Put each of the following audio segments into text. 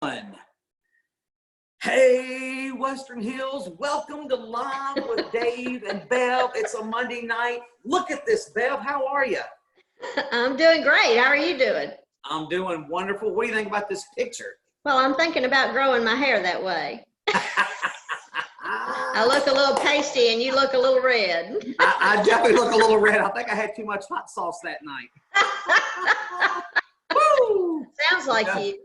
One. Hey, Western Hills, welcome to Live with Dave and Bev. It's a Monday night. Look at this, Bev. How are you? I'm doing great. How are you doing? I'm doing wonderful. What do you think about this picture? Well, I'm thinking about growing my hair that way. I look a little pasty and you look a little red. I definitely look a little red. I think I had too much hot sauce that night. Woo! Sounds like you.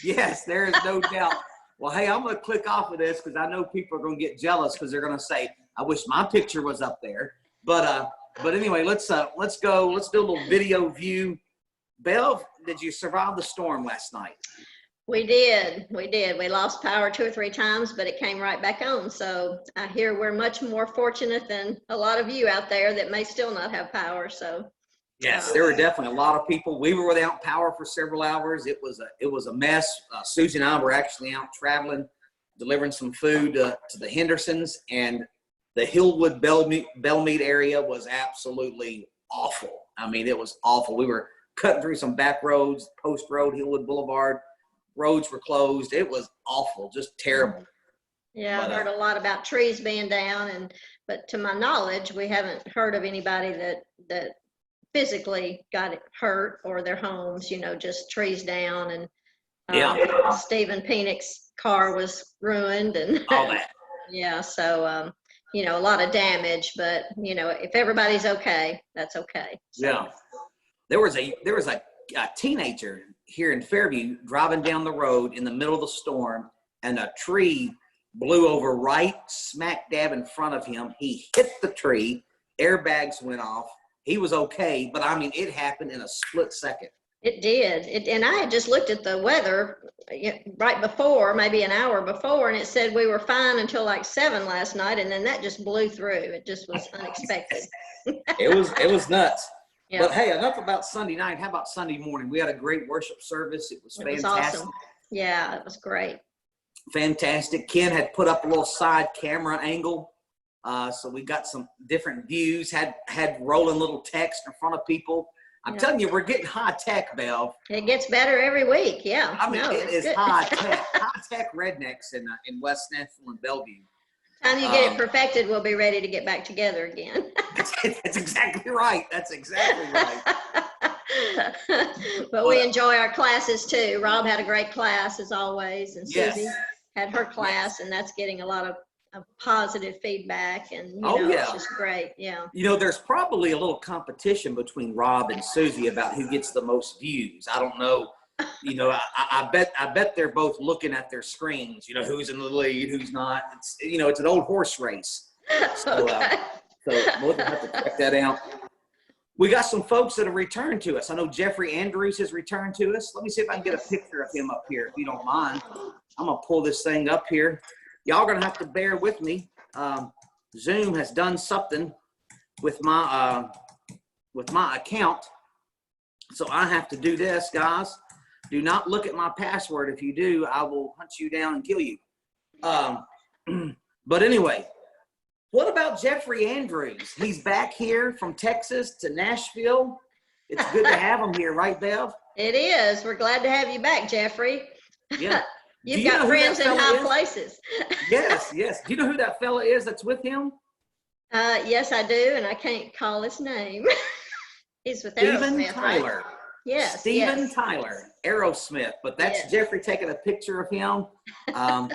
Yes, there is no doubt. Well, hey, I'm going to click off of this because I know people are going to get jealous because they're going to say, I wish my picture was up there. But anyway, let's go. Let's do a little video view. Bev, did you survive the storm last night? We did. We lost power 2 or 3 times, but it came right back on. So I hear we're much more fortunate than a lot of you out there that may still not have power. So yes, there were definitely a lot of people. We were without power for several hours. It was a mess. Susie and I were actually out traveling, delivering some food to the Hendersons, and the Hillwood Bellmead area was absolutely awful. I mean, it was awful. We were cutting through some back roads, Post Road, Hillwood Boulevard. Roads were closed. It was awful, just terrible. Yeah, I've heard a lot about trees being down, but to my knowledge, we haven't heard of anybody that physically got it hurt or their homes, just trees down, and Stephen Phoenix's car was ruined and all that. Yeah, so a lot of damage, but if everybody's okay, that's okay. So. Yeah, there was a teenager here in Fairview driving down the road in the middle of the storm, and a tree blew over right smack dab in front of him. He hit the tree, airbags went off. He was okay, but I mean, it happened in a split second. It did. And I had just looked at the weather right before, maybe an hour before, and it said we were fine until like 7 last night, and then that just blew through. It just was unexpected. It was nuts. Yeah. But hey, enough about Sunday night. How about Sunday morning? We had a great worship service. It was fantastic. Awesome. Yeah, it was great. Fantastic. Ken had put up a little side camera angle. So we got some different views, had rolling little text in front of people. I'm telling you, we're getting high tech, Bev. It gets better every week. Yeah. I mean, it is high tech rednecks in West Nashville and Bellevue. Time you get it perfected, we'll be ready to get back together again. That's exactly right. That's exactly right. But we enjoy our classes too. Rob had a great class as always, and yes. Susie had her class, and that's getting a lot of positive feedback, and it's just great. Yeah. There's probably a little competition between Rob and Susie about who gets the most views. I don't know. I bet they're both looking at their screens, who's in the lead, who's not. It's an old horse race. So, Okay. So we'll have to check that out. We got some folks that have returned to us. I know Jeffrey Andrews has returned to us. Let me see if I can get a picture of him up here, if you don't mind. I'm going to pull this thing up here. Y'all are going to have to bear with me. Zoom has done something with my account. So I have to do this, guys. Do not look at my password. If you do, I will hunt you down and kill you. But anyway, what about Jeffrey Andrews? He's back here from Texas to Nashville. It's good to have him here, right, Bev? It is. We're glad to have you back, Jeffrey. Yeah. You've got friends in high places. Yes. Do you know who that fella is that's with him? Yes, I do, and I can't call his name. He's with Steven Aerosmith, Tyler. Right? Yes. Steven Tyler, Aerosmith. But that's Jeffrey taking a picture of him. And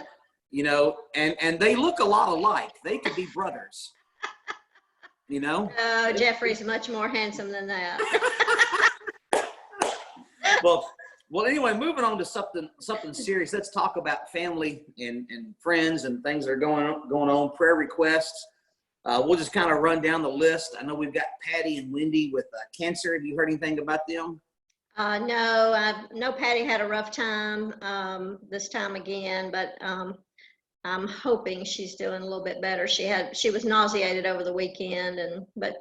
they look a lot alike. They could be brothers. Oh, Jeffrey's much more handsome than that. Well, anyway, moving on to something serious. Let's talk about family and friends and things that are going on. Prayer requests. We'll just kind of run down the list. I know we've got Patty and Wendy with cancer. Have you heard anything about them? No, Patty had a rough time this time again, but I'm hoping she's doing a little bit better. She was nauseated over the weekend, but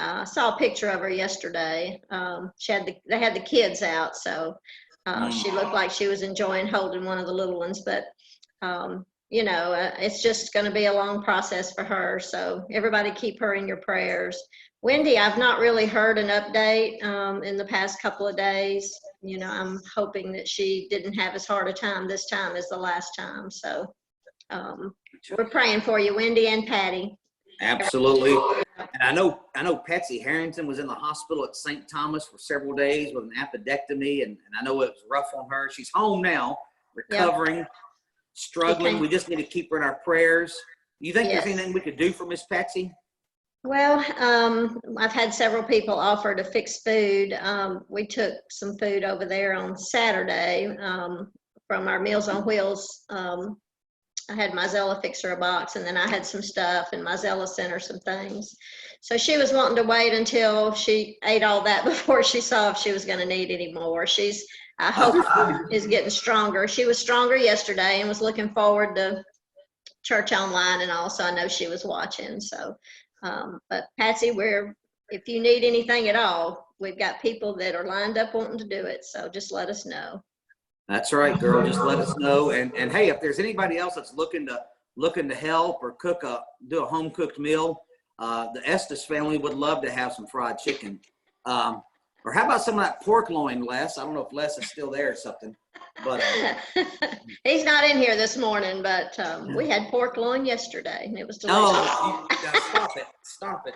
I saw a picture of her yesterday. They had the kids out, so she looked like she was enjoying holding one of the little ones. But it's just going to be a long process for her. So everybody keep her in your prayers. Wendy, I've not really heard an update in the past couple of days. I'm hoping that she didn't have as hard a time this time as the last time. So we're praying for you, Wendy and Patty. Absolutely. And I know Patsy Harrington was in the hospital at St. Thomas for several days with an appendectomy, and I know it was rough on her. She's home now, recovering, struggling. We just need to keep her in our prayers. Do you think there's anything we could do for Miss Patsy? Well, I've had several people offer to fix food. We took some food over there on Saturday from our Meals on Wheels. I had Mizella fix her a box, and then I had some stuff, and Mizella sent her some things. So she was wanting to wait until she ate all that before she saw if she was going to need any more. I hope, is getting stronger. She was stronger yesterday and was looking forward to church online, and also I know she was watching. So, but Patsy, if you need anything at all, we've got people that are lined up wanting to do it. So just let us know. That's right, girl. Just let us know. And hey, if there's anybody else that's looking to help or do a home cooked meal, the Estes family would love to have some fried chicken. Or how about some of that pork loin, Les? I don't know if Les is still there or something. But he's not in here this morning, but we had pork loin yesterday, and it was delicious. Oh, stop it.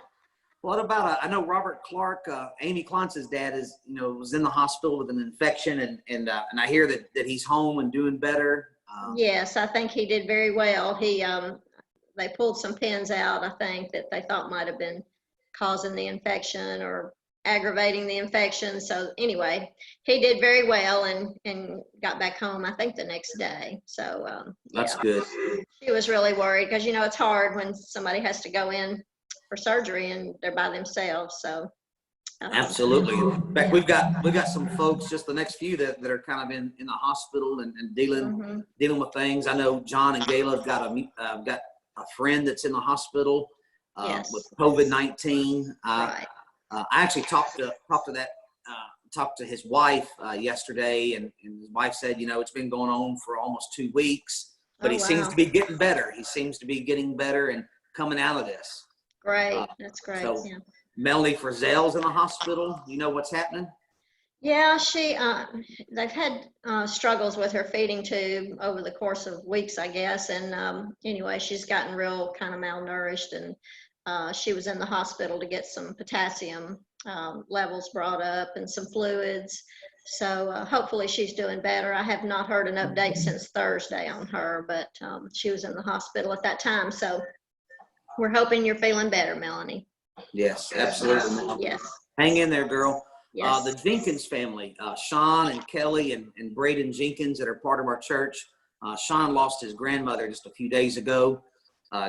What about, I know Robert Clark, Amy Clance's dad was in the hospital with an infection, and I hear that he's home and doing better. Yes, I think he did very well. They pulled some pins out, I think, that they thought might have been causing the infection or aggravating the infection. So anyway, he did very well and got back home, I think, the next day. So that's good. She was really worried because, it's hard when somebody has to go in for surgery and they're by themselves. So absolutely. In fact, we've got some folks, just the next few that are kind of in the hospital and dealing with things. I know John and Gayla have got a friend that's in the hospital with COVID-19. Right. I actually talked to his wife yesterday, and his wife said, it's been going on for almost 2 weeks, but he seems to be getting better. He seems to be getting better and coming out of this. Great. That's great. So Melanie Frizzell's in the hospital. You know what's happening? Yeah, they've had struggles with her feeding tube over the course of weeks, I guess. And anyway, she's gotten real kind of malnourished, and she was in the hospital to get some potassium levels brought up and some fluids. So hopefully she's doing better. I have not heard an update since Thursday on her, but she was in the hospital at that time. So we're hoping you're feeling better, Melanie. Yes, absolutely. Yes. Hang in there, girl. Yes. The Jenkins family, Sean and Kelly and Braden Jenkins that are part of our church. Sean lost his grandmother just a few days ago.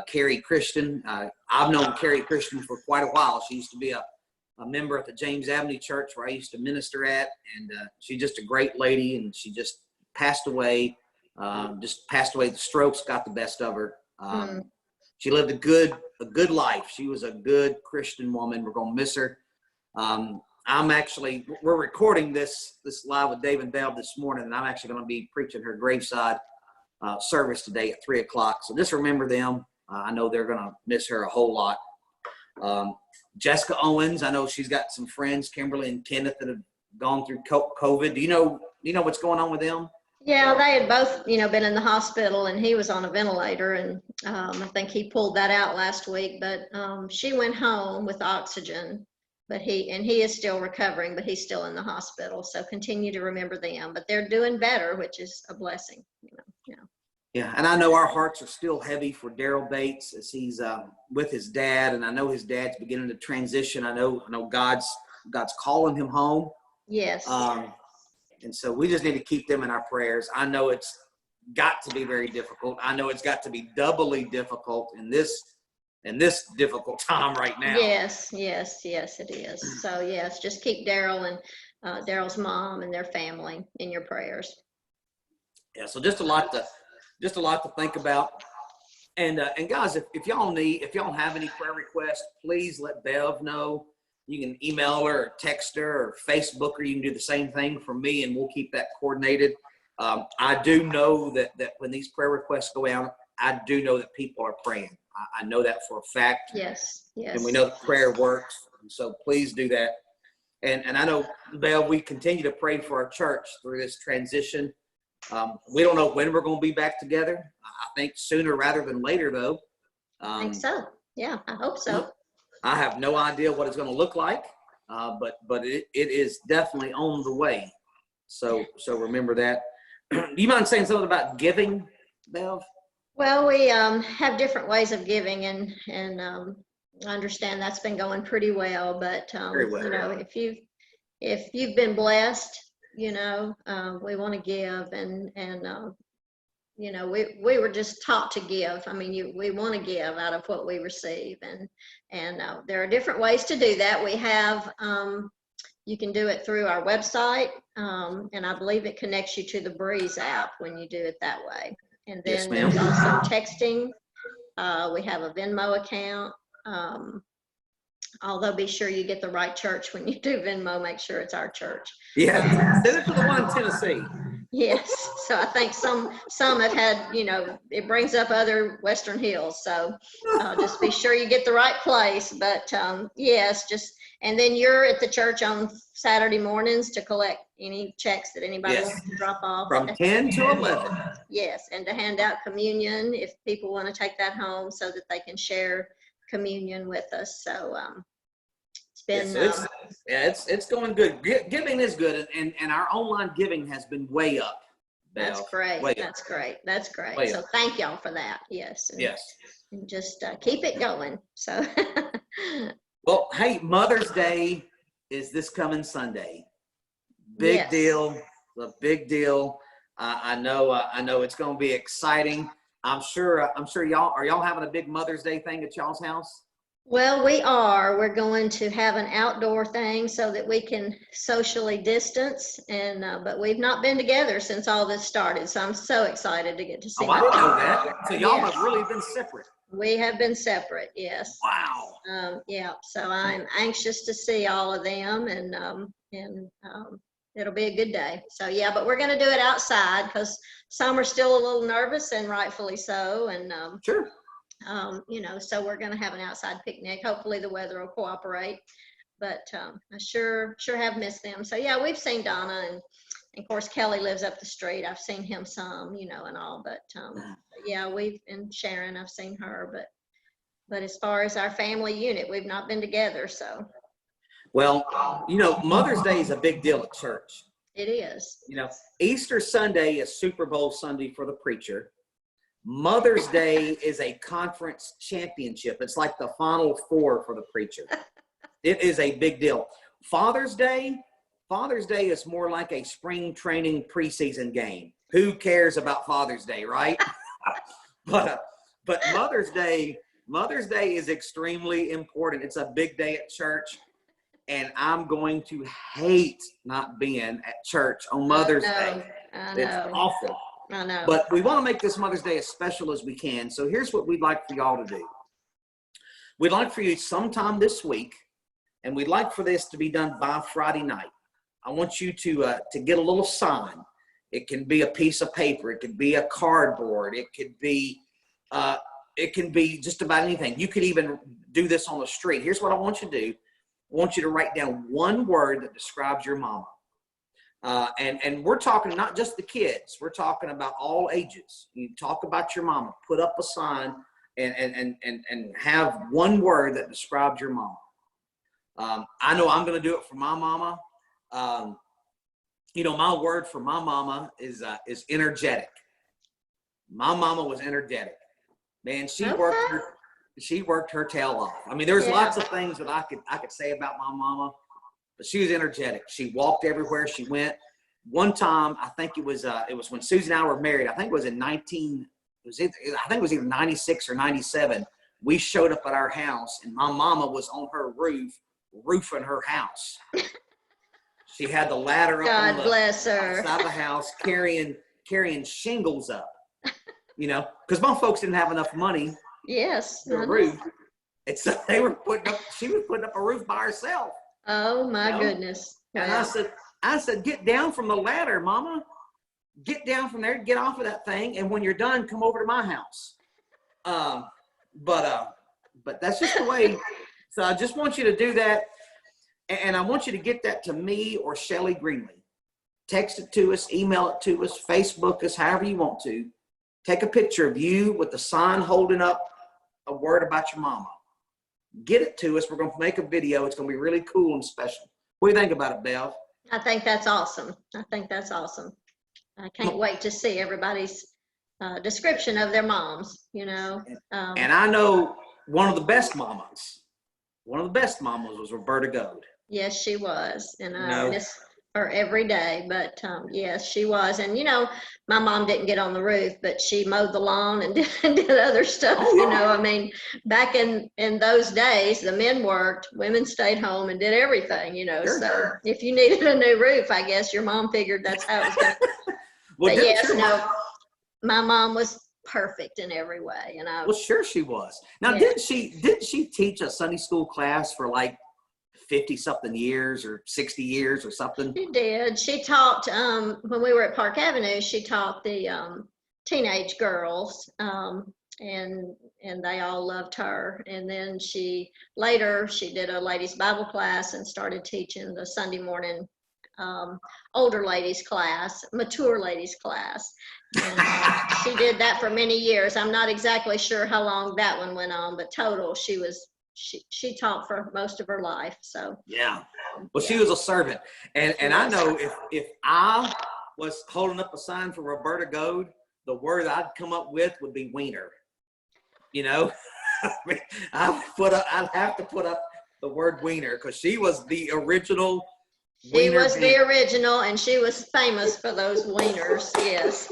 Carrie Christian, I've known Carrie Christian for quite a while. She used to be a member at the James Avenue Church where I used to minister at, and she's just a great lady, and she just passed away. The strokes got the best of her. She lived a good life. She was a good Christian woman. We're going to miss her. We're recording this live with Dave and Bev this morning, and I'm actually going to be preaching her graveside service today at 3:00. So just remember them. I know they're going to miss her a whole lot. Jessica Owens, I know she's got some friends, Kimberly and Kenneth, that have gone through COVID. Do you know what's going on with them? Yeah, they had both, been in the hospital, and he was on a ventilator, and I think he pulled that out last week. But she went home with oxygen, but he is still recovering, but he's still in the hospital. So continue to remember them. But they're doing better, which is a blessing. Yeah, and I know our hearts are still heavy for Daryl Bates as he's with his dad, and I know his dad's beginning to transition. I know God's calling him home. Yes. And so we just need to keep them in our prayers. I know it's got to be very difficult. I know it's got to be doubly difficult in this difficult time right now. Yes, it is. So yes, just keep Daryl and Daryl's mom and their family in your prayers. Yeah, so just a lot to think about. And guys, if y'all have any prayer requests, please let Bev know. You can email her or text her or Facebook her. You can do the same thing for me, and we'll keep that coordinated. I do know that when these prayer requests go out, I do know that people are praying. I know that for a fact. Yes. And we know that prayer works. And so please do that. And I know, Bev, we continue to pray for our church through this transition. We don't know when we're going to be back together. I think sooner rather than later, though. I think so. Yeah, I hope so. I have no idea what it's going to look like, but it is definitely on the way. So remember that. Do you mind saying something about giving, Bev? Well, we have different ways of giving, and I understand that's been going pretty well. But Very well. you know, if you've been blessed, you know, we want to give, and you know, we were just taught to give. I mean, we want to give out of what we receive, and there are different ways to do that. We have you can do it through our website, and I believe it connects you to the Breeze app when you do it that way. And then there's also texting. We have a Venmo account. Although be sure you get the right church when you do Venmo, make sure it's our church. Yeah, send it to the one in Tennessee. Yes, so I think some have had, you know, it brings up other Western Hills, so just be sure you get the right place. But yes, and then you're at the church on Saturday mornings to collect any checks that anybody wants to drop off. From 10 to 11. Yes, and to hand out communion if people want to take that home so that they can share communion with us. So it's been it's going good. Giving is good, and our online giving has been way up. That's great. That's great. That's great. Way so up. Thank y'all for that. Yes. And just keep it going. So well, hey, Mother's Day is this coming Sunday. Big deal. A big deal. I know it's going to be exciting. I'm sure y'all having a big Mother's Day thing at y'all's house? Well, we are. We're going to have an outdoor thing so that we can socially distance, and but we've not been together since all this started. So I'm so excited to get to see. Oh, I didn't know that. So y'all have really been separate. We have been separate. Yes. Wow. Yeah. So I'm anxious to see all of them, and it'll be a good day. So yeah, but we're going to do it outside because some are still a little nervous, and rightfully so. And sure. You know, so we're going to have an outside picnic. Hopefully the weather will cooperate, but I sure have missed them. So yeah, we've seen Donna, and of course Kelly lives up the street. I've seen him some, you know, and all, but yeah, and Sharon, I've seen her, but as far as our family unit, we've not been together. So well, you know, Mother's Day is a big deal at church. it is. You know, Easter Sunday is Super Bowl Sunday for the preacher. Mother's Day is a conference championship. It's like the Final Four for the preacher. It is a big deal. Father's Day is more like a spring training preseason game. Who cares about Father's Day, right? but Mother's Day is extremely important. It's a big day at church, and I'm going to hate not being at church on Mother's Day. It's awful. I know. But we want to make this Mother's Day as special as we can. So here's what we'd like for y'all to do. We'd like for you sometime this week, and we'd like for this to be done by Friday night. I want you to get a little sign. It can be a piece of paper. It could be a cardboard. It can be just about anything. You could even do this on the street. Here's what I want you to do. I want you to write down one word that describes your mama. And we're talking not just the kids. We're talking about all ages. You talk about your mama. Put up a sign and have one word that describes your mama. I know I'm going to do it for my mama. You know, my word for my mama is energetic. My mama was energetic. Man, she worked her tail off. I mean, there's lots of things that I could say about my mama, but she was energetic. She walked everywhere she went. One time, I think it was when Susan and I were married. I think it was either 96 or 97. We showed up at our house, and my mama was on her roof, roofing her house. She had the ladder up God bless her. outside the house, carrying shingles up. You know, because my folks didn't have enough money. Yes. The roof. And so she was putting up a roof by herself. Oh my goodness. And I said, get down from the ladder, Mama. Get down from there, get off of that thing, and when you're done, come over to my house. But that's just the way. So I just want you to do that. And I want you to get that to me or Shelly Greenlee. Text it to us, email it to us, Facebook us, however you want to. Take a picture of you with the sign holding up a word about your mama. Get it to us. We're going to make a video. It's going to be really cool and special. What do you think about it, Bev? I think that's awesome. I think that's awesome. I can't wait to see everybody's description of their moms, you know. And I know one of the best mamas. One of the best mamas was Roberta Goad. Yes, she was. And I miss her every day. But yes, she was. And, you know, my mom didn't get on the roof, but she mowed the lawn and did other stuff. You know, I mean, back in those days, the men worked, women stayed home and did everything, you know. Sure. So if you needed a new roof, I guess your mom figured that's how it was going to. Well, but yes, no, my mom was perfect in every way. And well, sure she was. Now, didn't she teach a Sunday school class for like 50-something years or 60 years or something? She did. She taught, when we were at Park Avenue, she taught the teenage girls, and they all loved her. And then later she did a ladies' Bible class and started teaching the Sunday morning older ladies class, mature ladies class. And she did that for many years. I'm not exactly sure how long that one went on, but total, she taught for most of her life. So yeah. Well, she was a servant. And I know if I was holding up a sign for Roberta Goad, the word I'd come up with would be wiener. You know, I mean, I'd have to put up the word wiener because she was the original. She was the original, and she was famous for those wieners. Yes.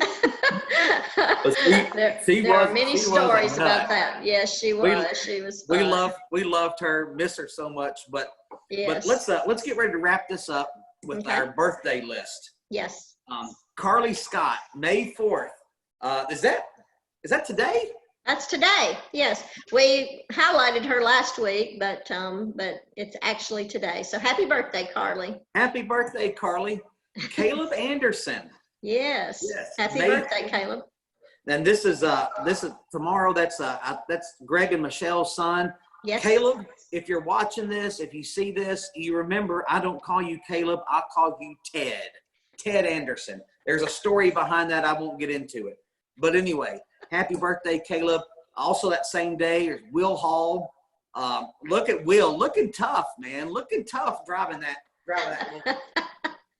There are many stories about that. Yes, she was. She was fun. We loved her, miss her so much. But yes. let's get ready to wrap this up with our birthday list. Yes. Carly Scott, May 4th. Is that today? That's today. Yes, we highlighted her last week, but it's actually today. So happy birthday, Carly. Happy birthday, Carly. Caleb Anderson. Yes. Happy birthday, Caleb. And this is tomorrow. That's Greg and Michelle's son. Yes. Caleb, if you're watching this, if you see this, you remember I don't call you Caleb. I call you Ted. Ted Anderson. There's a story behind that. I won't get into it. But anyway, happy birthday, Caleb. Also that same day is Will Hall. Look at Will, looking tough, man. Looking tough driving that.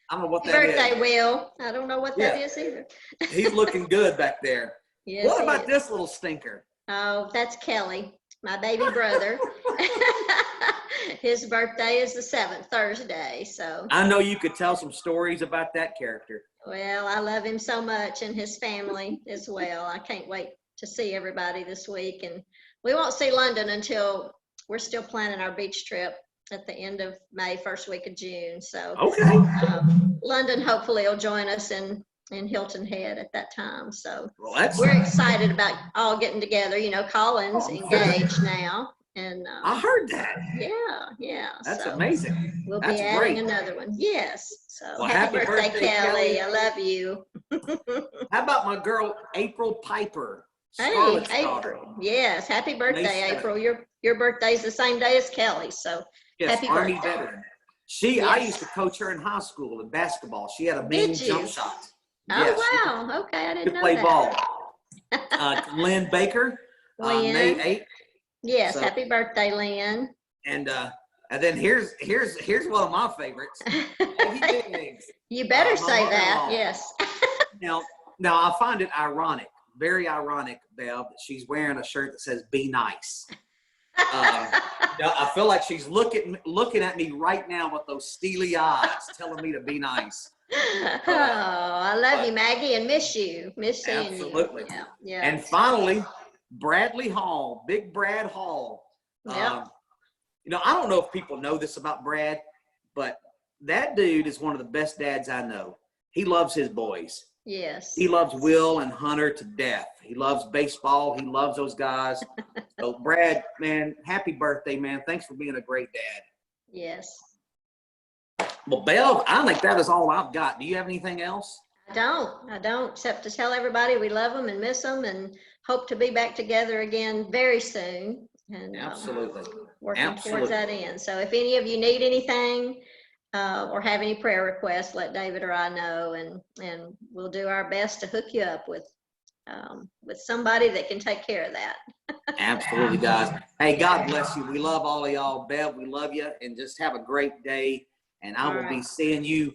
I don't know what that is. Birthday, Will. I don't know what that is either. He's looking good back there. Yes, what about this little stinker? Oh, that's Kelly, my baby brother. His birthday is the 7th, Thursday. So I know you could tell some stories about that character. Well, I love him so much and his family as well. I can't wait to see everybody this week. And we won't see London until we're still planning our beach trip at the end of May, first week of June. So okay. London hopefully will join us in Hilton Head at that time. So well, we're excited about all getting together. You know, Colin's engaged now. And I heard that. Yeah. That's amazing. We'll be adding another one. Yes. So well, happy birthday, Kelly. I love you. How about my girl April Piper? Hey, April. Yes. Happy birthday, April. Your birthday's the same day as Kelly. So happy Army birthday. veteran. I used to coach her in high school in basketball. She had a mean jump shot. Oh, wow. Okay. I didn't know play that. Ball. Lynn Baker, May 8th. Yes, happy birthday, Lynn. And then here's one of my favorites. You better say that. Yes. Now I find it ironic, very ironic, Bev, that she's wearing a shirt that says "Be nice." I feel like she's looking at me right now with those steely eyes, telling me to be nice. I love you, Maggie, and miss you. Miss seeing you. Absolutely. Yeah. And finally, Bradley Hall, Big Brad Hall. Yep. I don't know if people know this about Brad, but that dude is one of the best dads I know. He loves his boys. Yes. He loves Will and Hunter to death. He loves baseball. He loves those guys. So, Brad, man, happy birthday, man. Thanks for being a great dad. Yes. Well, Bev, I think that is all I've got. Do you have anything else? I don't, except to tell everybody we love them and miss them and hope to be back together again very soon. and Absolutely. working Absolutely. towards that end. So if any of you need anything or have any prayer requests, let David or I know, and we'll do our best to hook you up with somebody that can take care of that. Absolutely, guys. Hey, God bless you. We love all of y'all. Bev, we love you, and just have a great day. And I will be seeing you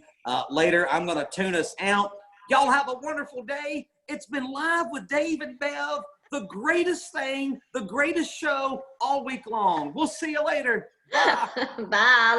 later. I'm going to tune us out. Y'all have a wonderful day. It's been Live with Dave and Bev, the greatest thing, the greatest show all week long. We'll see you later. Bye. Bye.